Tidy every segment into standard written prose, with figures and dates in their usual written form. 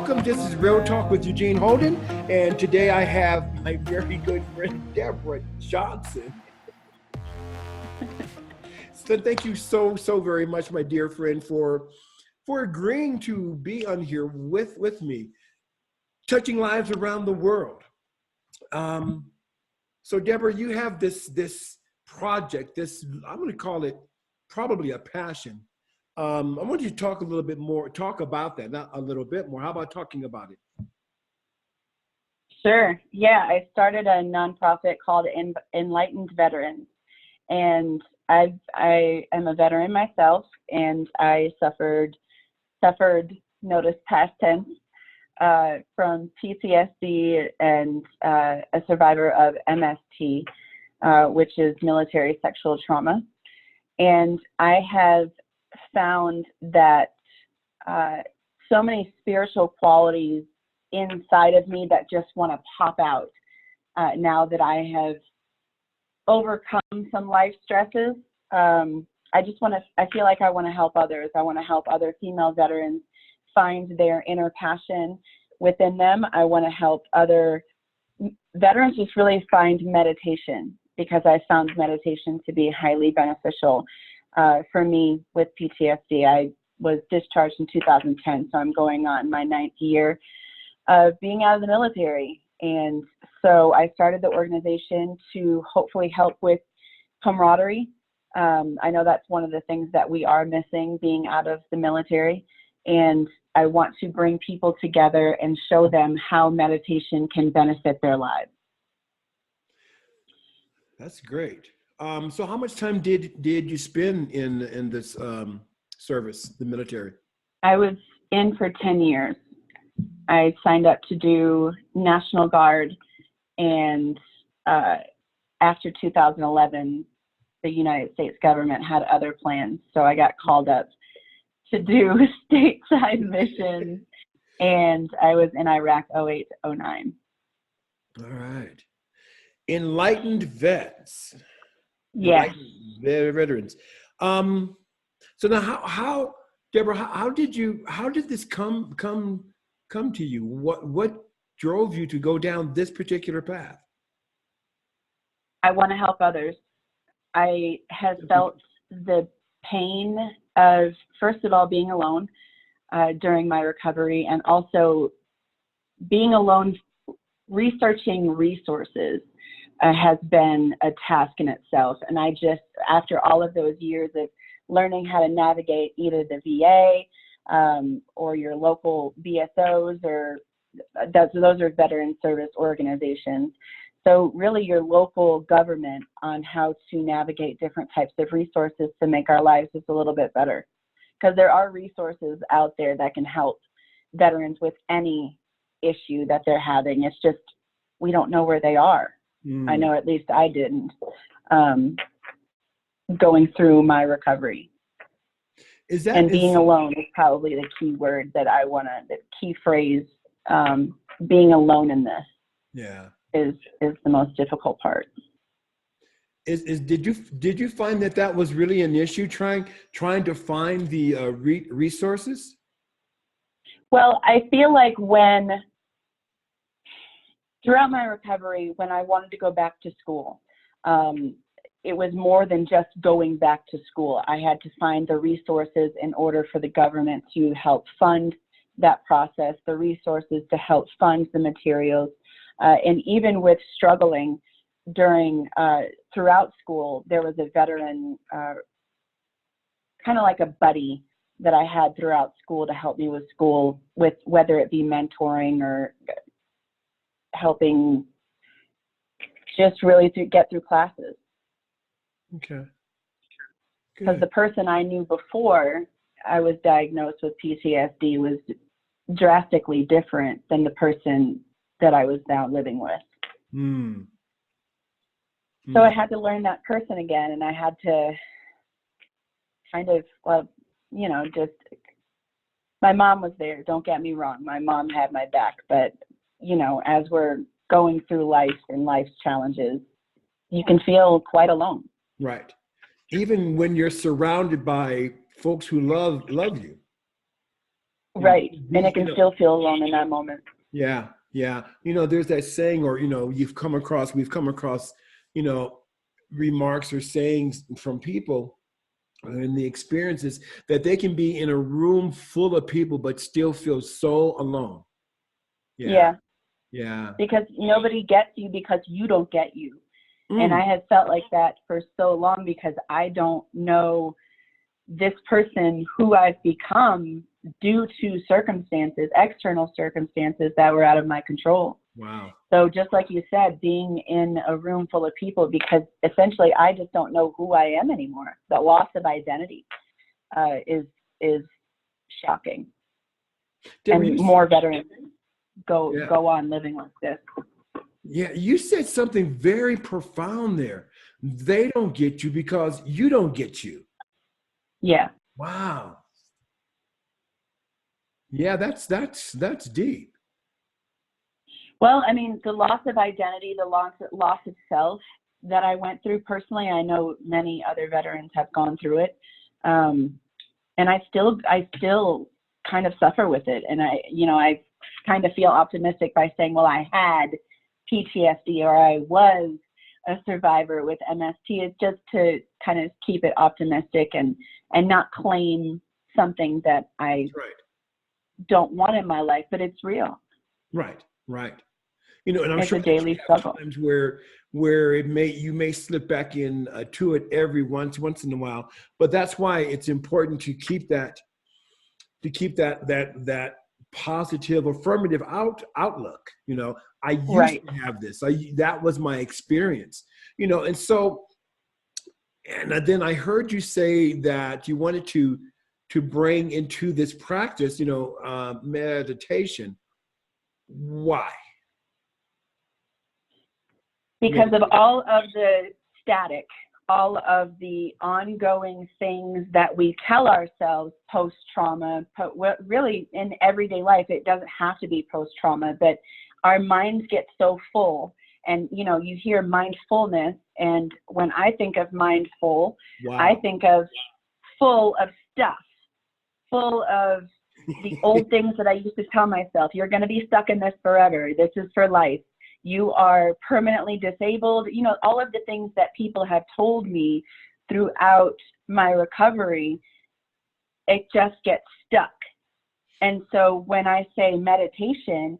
welcome. This is Real Talk with Eugene Holden, and today I have my very good friend Debra Johnson. So thank you so very much, my dear friend, for agreeing to be on here with me, touching lives around the world. So Debra, you have this project. I'm going to call it probably a passion. I want you to talk a little bit more, talk about that, not a little bit more. How about talking about it? Sure. Yeah, I started a nonprofit called Enlightened Veterans, and I am a veteran myself, and I suffered, notice past tense, from PTSD and a survivor of MST, which is military sexual trauma. And I have found that so many spiritual qualities inside of me that just want to pop out now that I have overcome some life stresses. I feel like I want to help others. I want to help other female veterans find their inner passion within them. I want to help other veterans just really find meditation, because I found meditation to be highly beneficial. For me, with PTSD, I was discharged in 2010, so I'm going on my 9th year of being out of the military. And so I started the organization to hopefully help with camaraderie. I know that's one of the things that we are missing being out of the military. And I want to bring people together and show them how meditation can benefit their lives. That's great. So how much time did you spend in this service, the military? I was in for 10 years. I signed up to do National Guard, and after 2011, the United States government had other plans, so I got called up to do stateside missions, and I was in Iraq 08 to 09. All right. Enlightened vets. Yes. Veterans. So now how Debra, how did this come to you? What drove you to go down this particular path? I want to help others. I have felt the pain of, first of all, being alone during my recovery, and also being alone researching resources has been a task in itself. And I just, after all of those years of learning how to navigate either the VA or your local BSOs, or those are veteran service organizations. So really your local government on how to navigate different types of resources to make our lives just a little bit better. Because there are resources out there that can help veterans with any issue that they're having. It's just, we don't know where they are. I know at least I didn't, going through my recovery. Being alone is probably the key word that the key phrase, being alone in this. Yeah. Is the most difficult part. Did you find that was really an issue, trying to find the resources? Well, I feel like throughout my recovery, when I wanted to go back to school, it was more than just going back to school. I had to find the resources in order for the government to help fund that process, the resources to help fund the materials. And even with struggling throughout school, there was a veteran, kind of like a buddy that I had throughout school to help me with school, with whether it be mentoring or helping just really to get through classes. Okay. Because the person I knew before I was diagnosed with PTSD was drastically different than the person that I was now living with. So I had to learn that person again, and I had to kind of, just, my mom was there, don't get me wrong, my mom had my back, but, as we're going through life and life's challenges, you can feel quite alone. Right. Even when you're surrounded by folks who love you. Right. And it can still feel alone in that moment. Yeah. Yeah. There's that saying, or, we've come across, remarks or sayings from people and the experiences that they can be in a room full of people, but still feel so alone. Yeah. Yeah. Yeah. Because nobody gets you because you don't get you. And Mm. I had felt like that for so long because I don't know this person who I've become due to circumstances, external circumstances that were out of my control. Wow. So just like you said, being in a room full of people, because essentially I just don't know who I am anymore. The loss of identity is shocking. Debra, And more veterans go on living like this. Yeah, you said something very profound there. They don't get you because you don't get you. Yeah. Wow. Yeah, that's deep. Well, I mean, the loss of identity, the loss of self that I went through personally, I know many other veterans have gone through it. And I still kind of suffer with it. And I kind of feel optimistic by saying, well, I had PTSD or I was a survivor with MST. It's just to kind of keep it optimistic and not claim something that I don't want in my life, but it's real. Right. And I'm it's sure a daily struggle. Times where you may slip back in to it every once in a while, but that's why it's important to keep that positive, affirmative outlook. I used to have this. That was my experience. And so, and then I heard you say that you wanted to bring into this practice, meditation. Why? Because of all of the static, all of the ongoing things that we tell ourselves post-trauma, really in everyday life. It doesn't have to be post-trauma, but our minds get so full. And, you hear mindfulness. And when I think of mindful, I think of full of stuff, full of the old things that I used to tell myself. You're going to be stuck in this forever. This is for life. You are permanently disabled. All of the things that people have told me throughout my recovery, it just gets stuck. And so when I say meditation,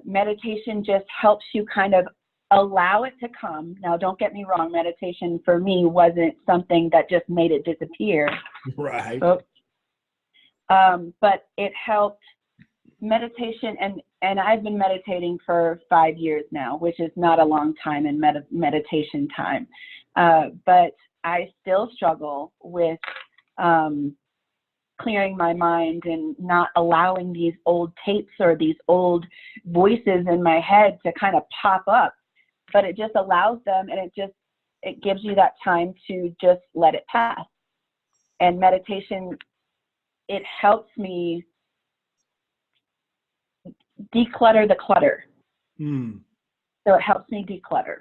meditation just helps you kind of allow it to come. Now, don't get me wrong. Meditation for me wasn't something that just made it disappear. Right. But it helped. Meditation, and I've been meditating for 5 years now, which is not a long time in meditation time. But I still struggle with clearing my mind and not allowing these old tapes or these old voices in my head to kind of pop up. But it just allows them, and it gives you that time to just let it pass. And meditation, it helps me declutter the clutter. So it helps me declutter.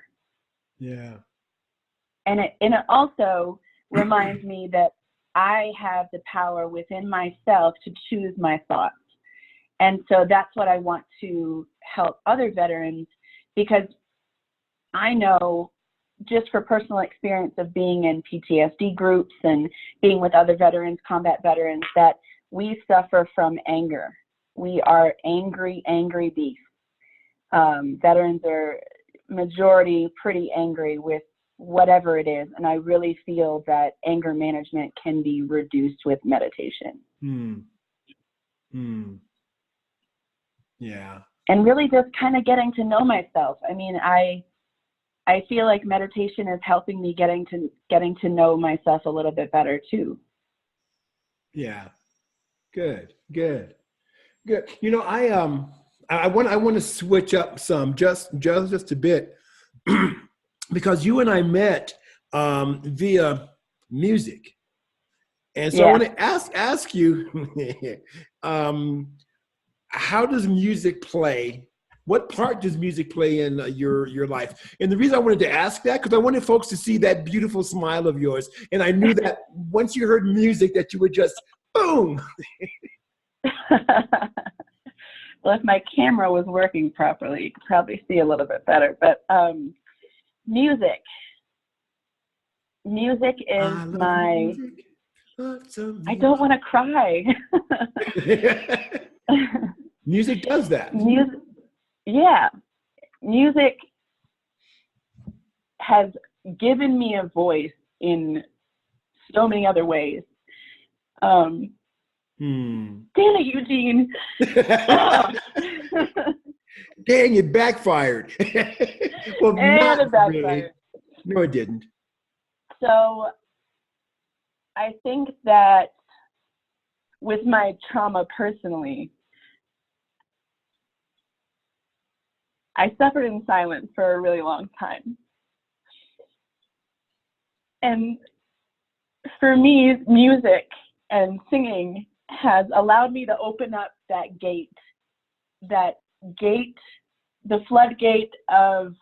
Yeah. And it also reminds me that I have the power within myself to choose my thoughts. And so that's what I want to help other veterans, because I know just for personal experience of being in PTSD groups and being with other veterans, combat veterans, that we suffer from anger. We are angry beasts. Veterans are majority pretty angry with whatever it is. And I really feel that anger management can be reduced with meditation. Yeah. And really just kind of getting to know myself. I mean, I feel like meditation is helping me getting to know myself a little bit better too. Yeah. Good. I want to switch up some just a bit because you and I met via music, and so I want to ask you, how does music play? What part does music play in your life? And the reason I wanted to ask that, because I wanted folks to see that beautiful smile of yours, and I knew that once you heard music, that you would just boom. Well, if my camera was working properly, you could probably see a little bit better. But music. Music is I love my, music. Lots of I don't music. want to cry. Music does that. Music, yeah. Music has given me a voice in so many other ways. Damn it, Eugene. Dang, it backfired. Well, And not it really. backfired. No, it didn't. So I think that with my trauma personally, I suffered in silence for a really long time. And for me, music and singing has allowed me to open up that gate, the floodgate of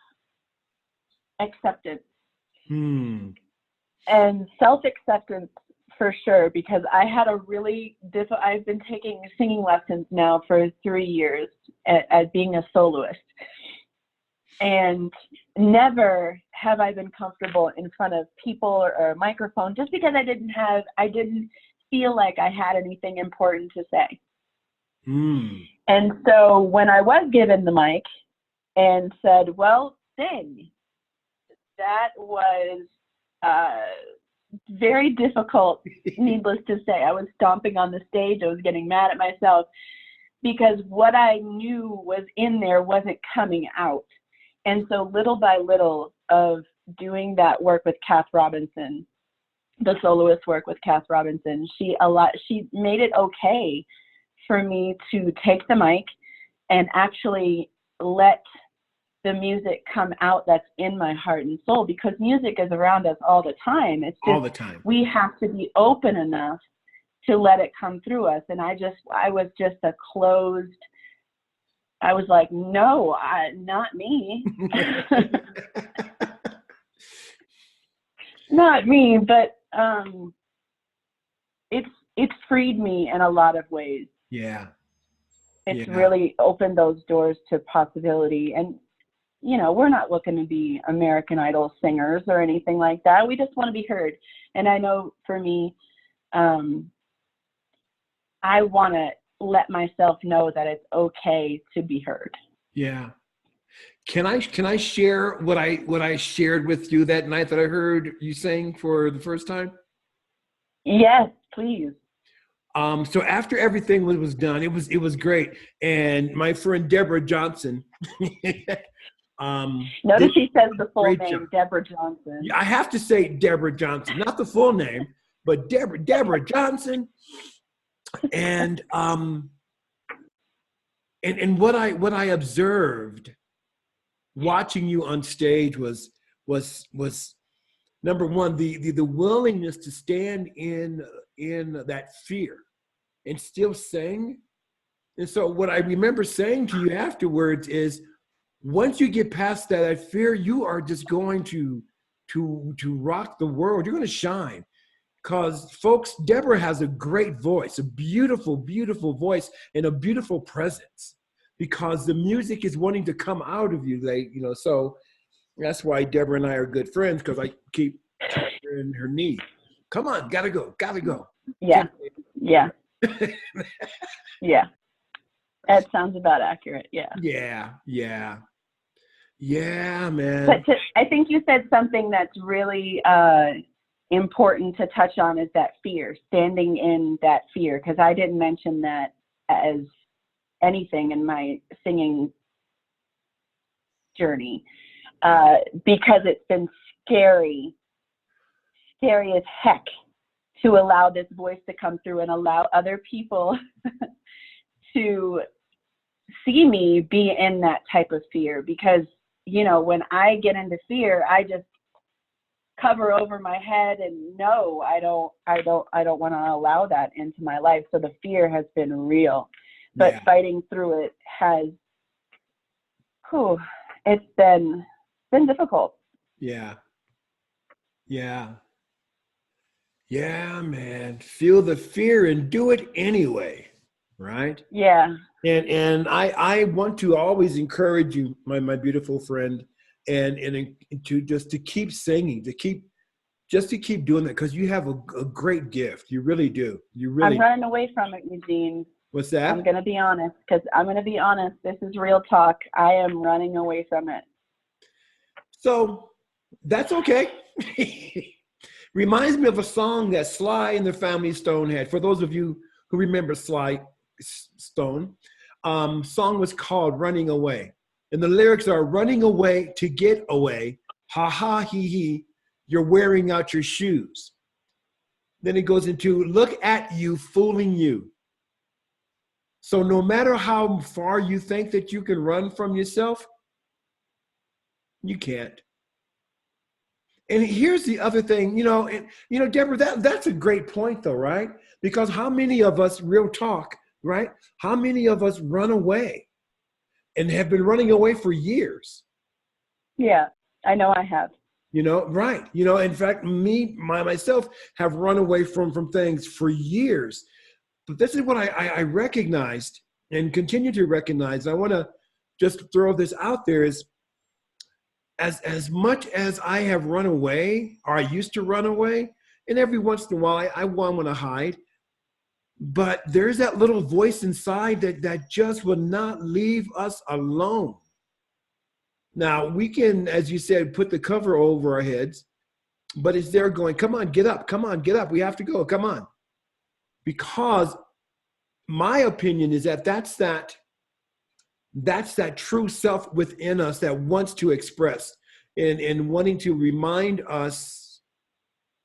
acceptance and self-acceptance for sure, because I had a really I've been taking singing lessons now for 3 years at being a soloist. And never have I been comfortable in front of people or a microphone, just because I didn't feel like I had anything important to say. And so when I was given the mic and said, well, sing, that was very difficult, needless to say. I was stomping on the stage. I was getting mad at myself because what I knew was in there wasn't coming out. And so little by little of doing that work with Kath Robinson, the soloist work with Kath Robinson, she made it okay for me to take the mic and actually let the music come out that's in my heart and soul, because music is around us all the time. It's just, all the time. We have to be open enough to let it come through us. And I was just a closed, I was like, no, not me. Not me, but it's freed me in a lot of ways. Yeah. It's really opened those doors to possibility. And, you know, we're not looking to be American Idol singers or anything like that. We just want to be heard. And I know for me, I want to let myself know that it's okay to be heard. Yeah. Can I share what I shared with you that night that I heard you sing for the first time? Yes, please. So after everything was done, it was great. And my friend Debra Johnson, notice she says the full name, job. Debra Johnson. I have to say Debra Johnson, not the full name, but Debra Johnson. And and what I observed watching you on stage was number one, the willingness to stand in that fear and still sing. And so what I remember saying to you afterwards is, once you get past that fear, you are just going to rock the world. You're going to shine. Because, folks, Debra has a great voice, a beautiful, beautiful voice, and a beautiful presence. Because the music is wanting to come out of you. So that's why Debra and I are good friends, because I keep telling her in her knee, come on, gotta go. Yeah, yeah, yeah. That sounds about accurate. Yeah. Yeah, man. But I think you said something that's really important to touch on, is that fear, standing in that fear, because I didn't mention that as anything in my singing journey, because it's been scary as heck to allow this voice to come through and allow other people to see me be in that type of fear. Because, you know, when I get into fear, I just cover over my head and no, I don't want to allow that into my life. So the fear has been real, but fighting through it has, it's been difficult. Yeah, man. Feel the fear and do it anyway. right? Yeah. And I want to always encourage you, my beautiful friend, and to just to keep singing, to keep doing that, because you have a great gift. You really do. You I'm really. running away from it, Eugene. What's I'm that? going to be honest, because I'm going to be honest. This is real talk. I am running away from it. So that's okay. Reminds me of a song that Sly and the Family Stone had. For those of you who remember Sly Stone, song was called "Running Away," and the lyrics are "Running away to get away, ha ha he he, you're wearing out your shoes." Then it goes into "Look at you fooling you." So no matter how far you think that you can run from yourself, you can't. And here's the other thing, Deborah, that's a great point though, right? Because how many of us, real talk, right? How many of us run away and have been running away for years? Yeah, I know I have. Right. In fact, myself have run away from things for years. But this is what I recognized and continue to recognize. I want to just throw this out there is, as much as I have run away, or I used to run away, and every once in a while I want to hide, but there's that little voice inside that just will not leave us alone. Now we can, as you said, put the cover over our heads, but it's there going, come on, get up, come on, get up, we have to go, come on. Because my opinion is that's that true self within us that wants to express and wanting to remind us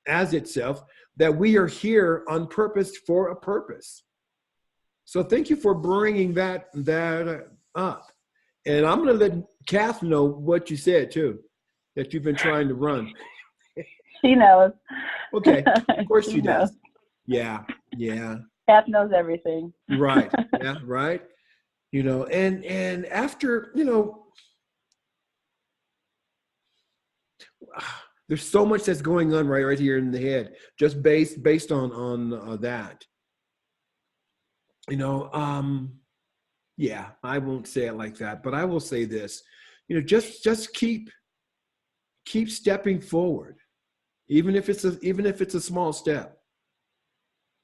as itself that we are here on purpose for a purpose. So thank you for bringing that up. And I'm going to let Kath know what you said too, that you've been trying to run. She knows. Okay, of course she knows. does. Yeah. Kath knows everything. Right. Yeah. Right. And after, there's so much that's going on right here in the head, just based on that. Yeah, I won't say it like that, but I will say this. Just keep stepping forward, even if it's a small step.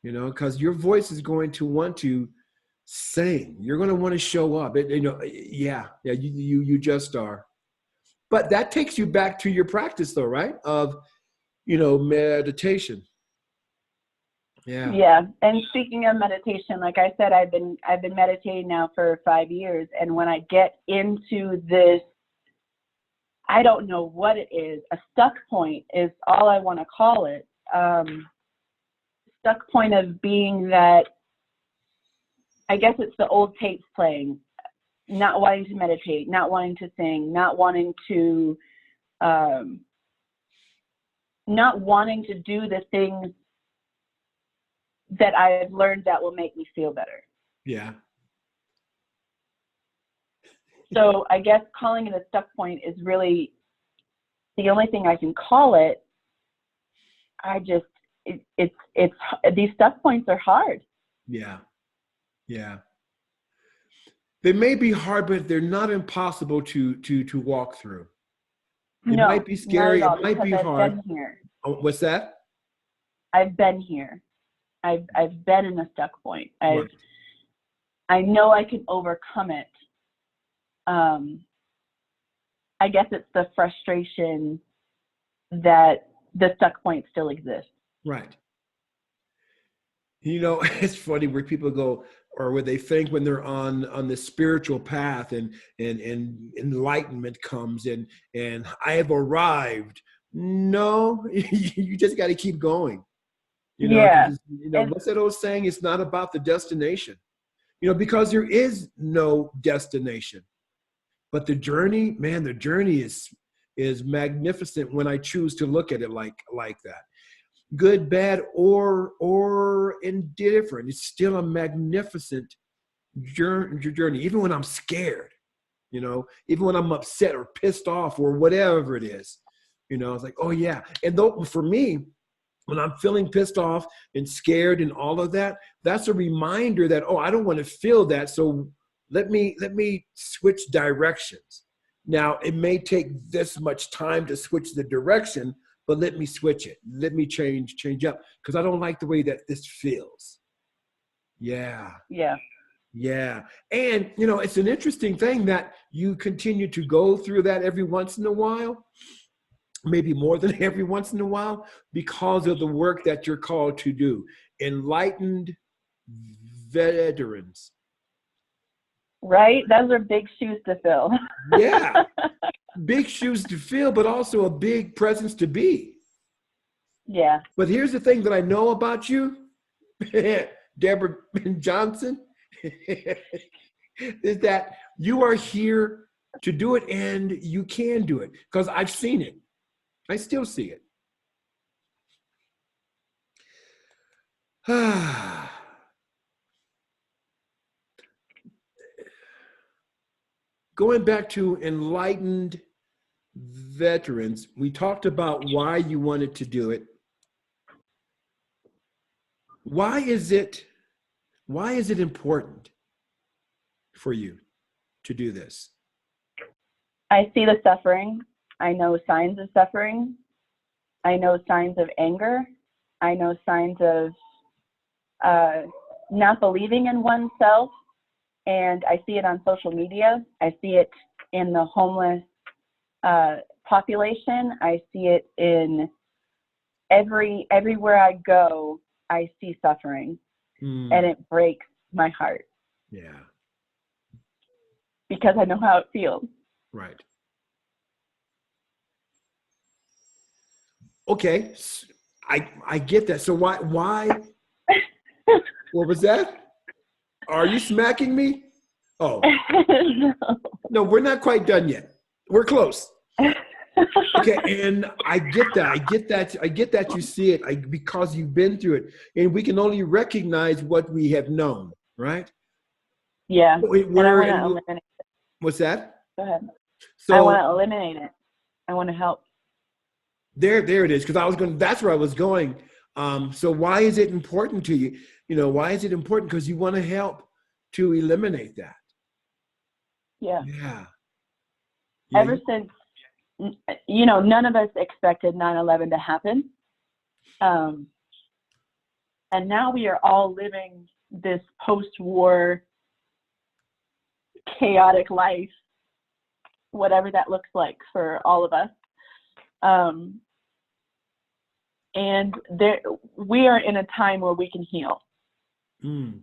Because your voice is going to want to sing. You're going to want to show up. Yeah. You just are. But that takes you back to your practice, though, right? Of meditation. Yeah. And speaking of meditation, like I said, I've been meditating now for 5 years, and when I get into this, I don't know what it is. A stuck point is all I want to call it. Stuck point of being that, I guess it's the old tapes playing, not wanting to meditate, not wanting to sing, not wanting to do the things that I've learned that will make me feel better. Yeah. So I guess calling it a stuck point is really the only thing I can call it. It's these stuck points are hard. Yeah. They may be hard, but they're not impossible to walk through. It might be scary. Not at all, it might be I've hard. been here. Oh, what's that? I've been here. I've been in a stuck point. Right. I know I can overcome it. I guess it's the frustration that the stuck point still exists. Right. It's funny where people go, or where they think when they're on the spiritual path and enlightenment comes and I have arrived. No, you just got to keep going. Yeah. What's that old saying? It's not about the destination, because there is no destination, but the journey, man, the journey is magnificent when I choose to look at it like that. Good, bad, or indifferent. It's still a magnificent journey, even when I'm scared, even when I'm upset or pissed off or whatever it is, it's like, oh yeah. And though for me, when I'm feeling pissed off and scared and all of that, that's a reminder that, oh, I don't want to feel that. So let me switch directions. Now, it may take this much time to switch the direction, but let me switch it. Let me change up, because I don't like the way that this feels. Yeah. Yeah. Yeah. And, it's an interesting thing that you continue to go through that every once in a while, maybe more than every once in a while, because of the work that you're called to do. Enlightened veterans. Right? Those are big shoes to fill. Yeah. Big shoes to fill, but also a big presence to be. Yeah. But here's the thing that I know about you, Debra Johnson, is that you are here to do it, and you can do it, because I've seen it. I still see it. Going back to Enlightened Veterans, we talked about why you wanted to do it. Why is it important for you to do this? I see the suffering. I know signs of suffering. I know signs of anger. I know signs of not believing in oneself. And I see it on social media. I see it in the homeless population. I see it in everywhere I go. I see suffering, and it breaks my heart. Yeah. Because I know how it feels. Right. Okay. I get that. So why what was that? Are you smacking me? Oh. No, we're not quite done yet. We're close. Okay, and I get that. I get that you see it because you've been through it. And we can only recognize what we have known, right? Yeah. And I want to eliminate it. What's that? Go ahead. So I want to eliminate it. I want to help. There it is. Because that's where I was going. So why is it important to you? Why is it important? Because you want to help to eliminate that. Yeah. Yeah. Ever since, none of us expected 9/11 to happen. And now we are all living this post-war chaotic life, whatever that looks like for all of us. And we are in a time where we can heal.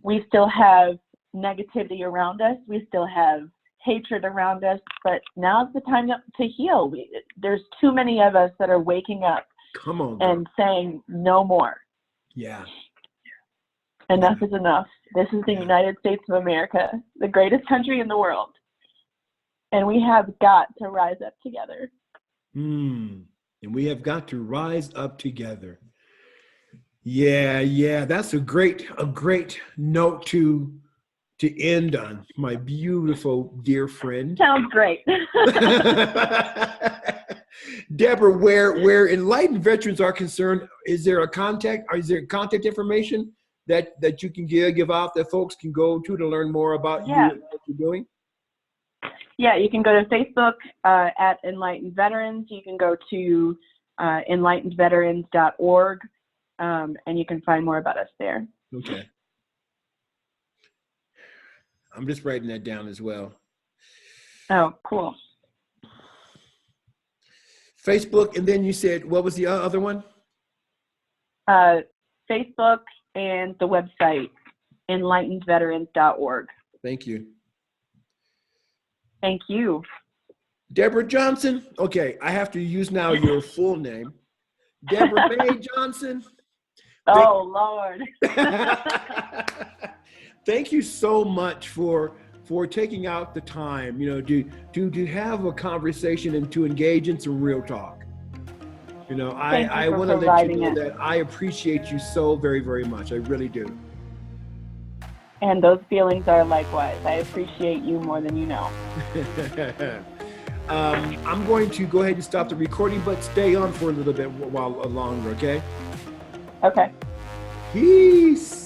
We still have negativity around us. We still have hatred around us, but now's the time to heal. There's too many of us that are waking up and saying no more. Yeah. Enough is enough. This is the United States of America, the greatest country in the world. And we have got to rise up together. And we have got to rise up together. Yeah. That's a great note to end on, my beautiful dear friend. Sounds great. Debra, where Enlightened Veterans are concerned, is there contact information that you can give out that folks can go to learn more about you and what you're doing? Yeah, you can go to Facebook at Enlightened Veterans. You can go to enlightenedveterans.org, and you can find more about us there. Okay. I'm just writing that down as well. Oh, cool. Facebook, and then you said, what was the other one? Facebook and the website, enlightenedveterans.org. Thank you. Thank you. Debra Johnson. Okay, I have to use now your full name. Debra Mae Johnson. Oh, Lord. Thank you so much for taking out the time, to have a conversation and to engage in some real talk. I want to let you know that I appreciate you so very, very much. I really do. And those feelings are likewise. I appreciate you more than you know. I'm going to go ahead and stop the recording, but stay on for a little bit while longer, okay? Okay. Peace.